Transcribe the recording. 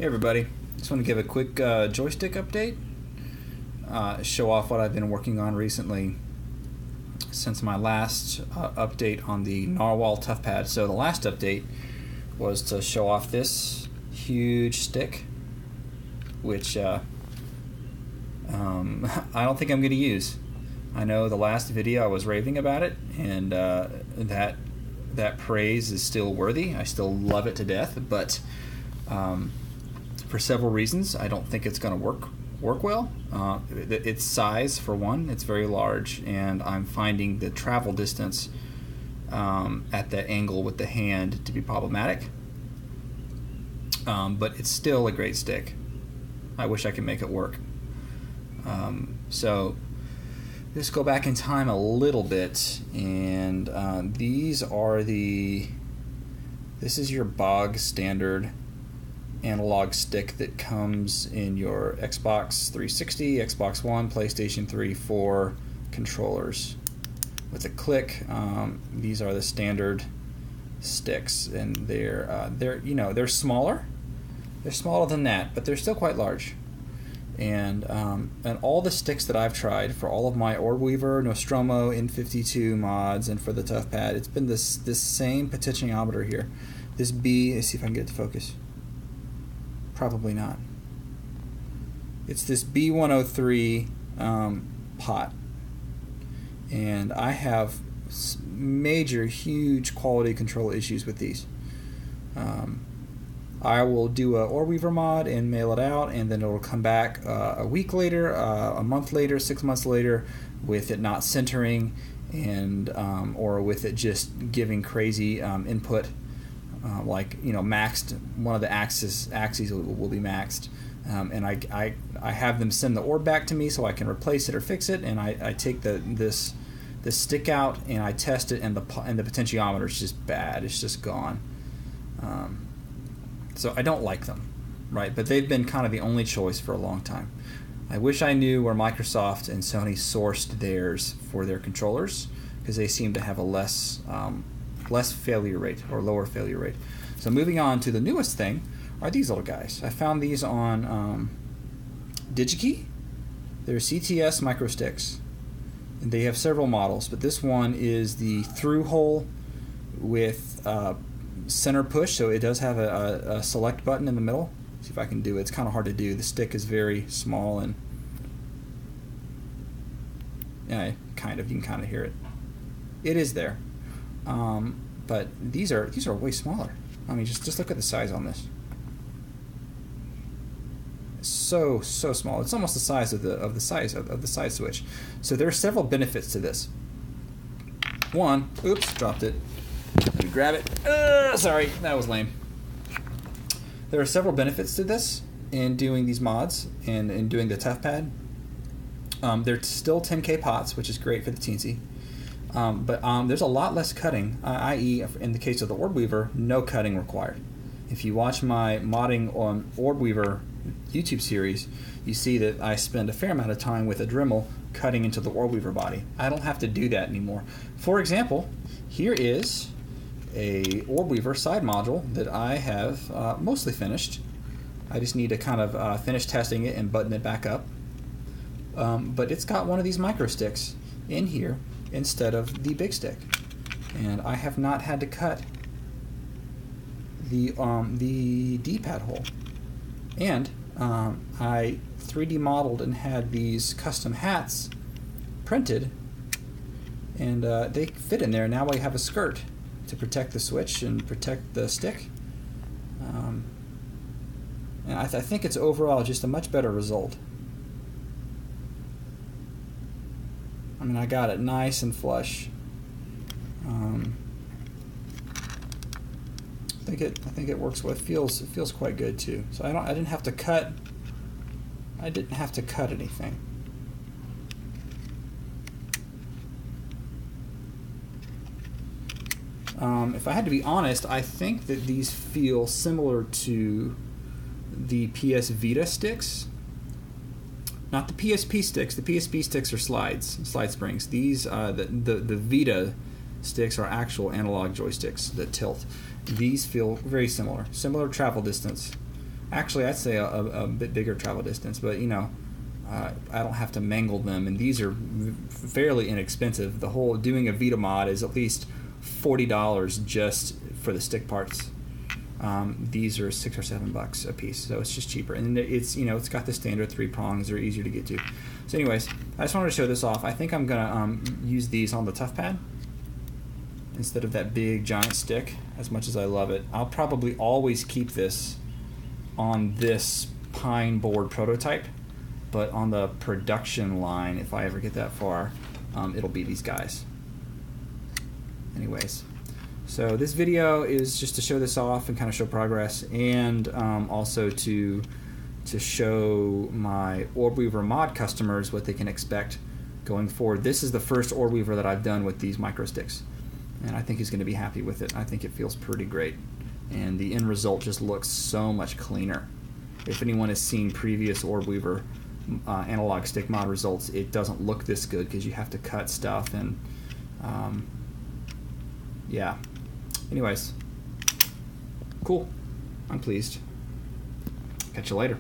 Hey everybody, just want to give a quick joystick update, show off what I've been working on recently since my last update on the Narwhal ToughPad. So the last update was to show off this huge stick, which I don't think I'm going to use. I know the last video I was raving about it, and that praise is still worthy. I still love it to death, but for several reasons, I don't think it's going to work well. Its size, for one, it's very large, and I'm finding the travel distance at that angle with the hand to be problematic. But it's still a great stick. I wish I could make it work. So let's go back in time a little bit, and this is your bog standard analog stick that comes in your Xbox 360, Xbox One, PlayStation 3, 4 controllers. With a click, these are the standard sticks, and they're smaller. They're smaller than that, but they're still quite large. And all the sticks that I've tried for all of my Orb-Weaver, Nostromo, N52 mods, and for the ToughPad, it's been this same potentiometer here. This B, let's see if I can get it to focus. Probably not. It's this B103 pot, and I have major, huge quality control issues with these. I will do a Orb-Weaver mod and mail it out, and then it will come back a week later, a month later, 6 months later, with it not centering, and or with it just giving crazy input. Maxed, one of the axes will be maxed, and I have them send the orb back to me so I can replace it or fix it, and I take this stick out and I test it, and the potentiometer is just bad. It's just gone. So I don't like them, right? But they've been kind of the only choice for a long time. I wish I knew where Microsoft and Sony sourced theirs for their controllers, because they seem to have a less failure rate, or lower failure rate. So moving on to the newest thing are these little guys. I found these on DigiKey. They're CTS micro sticks, and they have several models, but this one is the through hole with center push, so it does have a select button in the middle. See if I can do it. It's kind of hard to do. The stick is very small, and you can kind of hear it. It is there. But these are way smaller. I mean, just look at the size on this. It's so small. It's almost the size of the side switch. So there are several benefits to this. One, oops, dropped it. Let me grab it. Sorry, that was lame. There are several benefits to this in doing these mods and in doing the ToughPad. They're still 10K pots, which is great for the teensy. But there's a lot less cutting, i.e. in the case of the Orb-Weaver, no cutting required. If you watch my modding on Orb-Weaver YouTube series, you see that I spend a fair amount of time with a Dremel cutting into the Orb-Weaver body. I don't have to do that anymore. For example, here is a Orb-Weaver side module that I have mostly finished. I just need to kind of finish testing it and button it back up. But it's got one of these micro sticks in here instead of the big stick, and I have not had to cut the D-pad hole. And I 3D modeled and had these custom hats printed, and they fit in there. Now I have a skirt to protect the switch and protect the stick, and I think it's overall just a much better result. I mean, I got it nice and flush. I think it works well. It feels quite good too. So I didn't have to cut. I didn't have to cut anything. If I had to be honest, I think that these feel similar to the PS Vita sticks. Not the PSP sticks. The PSP sticks are slide springs. These, the Vita sticks are actual analog joysticks that tilt. These feel very similar. Similar travel distance. Actually, I'd say a bit bigger travel distance, but you know, I don't have to mangle them, and these are fairly inexpensive. The whole doing a Vita mod is at least $40 just for the stick parts. These are $6 or $7 a piece, so it's just cheaper, and it's, you know, it's got the standard 3 prongs. They're easier to get to. So anyways, I just wanted to show this off. I think I'm gonna use these on the tough pad instead of that big giant stick. As much as I love it, I'll probably always keep this on this pine board prototype, but on the production line, if I ever get that far, it'll be these guys. Anyways, so this video is just to show this off and kind of show progress, and also to show my Orb Weaver mod customers what they can expect going forward. This is the first Orb Weaver that I've done with these micro sticks, and I think he's going to be happy with it. I think it feels pretty great, and the end result just looks so much cleaner. If anyone has seen previous Orb Weaver analog stick mod results, it doesn't look this good because you have to cut stuff, and yeah. Anyways, cool. I'm pleased. Catch you later.